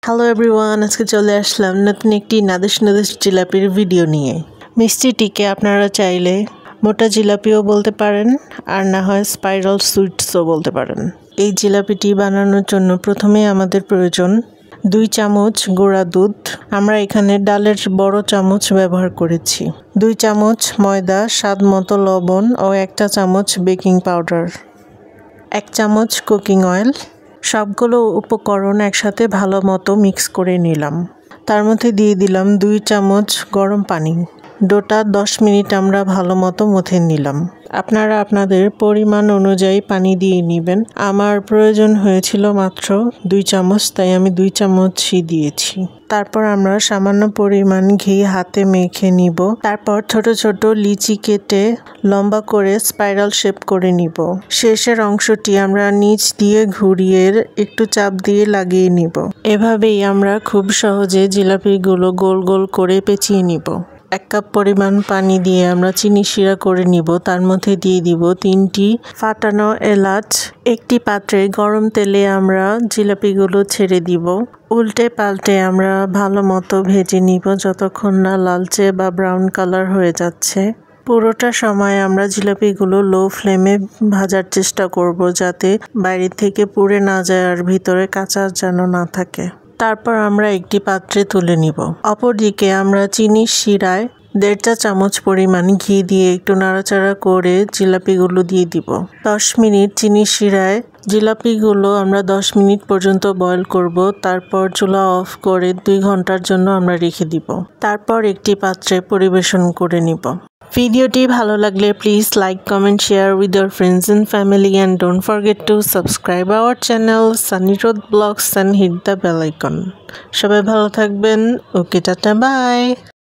Hello everyone, আজকে চলে আসলাম নতুন একটি নাদুস নাদুস জিলাপির ভিডিও নিয়ে। মিষ্টিটিকে আপনারা চাইলে মোটা জিলাপিও বলতে পারেন, আর না হয় স্পাইরাল সুইটসও বলতে পারেন। এই জিলাপিটি বানানোর জন্য প্রথমে আমাদের প্রয়োজন 2 চামচ গুঁড়া দুধ। আমরা এখানে ডালের বড় চামচ ব্যবহার করেছি। 2 চামচ ময়দা, স্বাদ মতো লবণ ও 1 চামচ বেকিং পাউডার, 1 চামচ কুকিং অয়েল। সবগুলো উপকরণ একসাথে ভালো মতো মিক্স করে নিলাম। তার মধ্যে দিয়ে দিলাম 2 চামচ গরম পানি। ডোটা 10 মিনিট আমরা ভালো মতো মথে নিলাম। আপনারা আপনাদের পরিমাণ অনুযায়ী পানি দিয়ে নেবেন। আমার প্রয়োজন হয়েছিল মাত্র 2 চামচ, তাই আমি 2 চামচই দিয়েছি। তারপর আমরা সামান্য পরিমাণ ঘি হাতে মেখে নিব। তারপর ছোট ছোট লিচি কেটে লম্বা করে স্পাইরাল শেপ করে নিব। শেষের অংশটি আমরা নিচ দিয়ে ঘুরিয়ে একটু চাপ দিয়ে লাগিয়ে নিব। এভাবেই আমরা খুব সহজে জিলাপিগুলো গোল গোল করে পেঁচিয়ে নিব। 1 কাপ পরিমাণ পানি দিয়ে আমরা চিনি শিরা করে নিব। তার মধ্যে দিয়ে দিব 3টি ফাটানো এলাচ। একটি পাত্রে গরম তেলে আমরা জিলাপিগুলো ছেড়ে দিব। উল্টে পাল্টে আমরা ভালো মতো ভেজে নিব যতক্ষণ না লালচে বা ব্রাউন কালার হয়ে যাচ্ছে। পুরোটা সময় আমরা জিলাপিগুলো লো ফ্লেমে ভাজার চেষ্টা করব, যাতে বাইরে থেকে পুড়ে না যায় আর ভিতরে কাঁচা যেন না থাকে। তারপর আমরা একটি পাত্রে তুলে নিব। অপরদিকে আমরা চিনির শিরায় 1.5 চামচ পরিমাণ ঘি দিয়ে একটু নাড়াচাড়া করে জিলাপিগুলো দিয়ে দিব। 10 মিনিট চিনির শিরায় জিলাপিগুলো আমরা 10 মিনিট পর্যন্ত বয়ল করব। তারপর চুলা অফ করে 2 ঘন্টার জন্য আমরা রেখে দিব। তারপর একটি পাত্রে পরিবেশন করে নিব। ভিডিওটি ভালো লাগলে please like, comment, share with your friends and family, and don't forget to subscribe our channel Sunnyroad Vlogs and hit the bell icon. সবাই ভালো থাকবেন। ওকে, টাটা, বাই।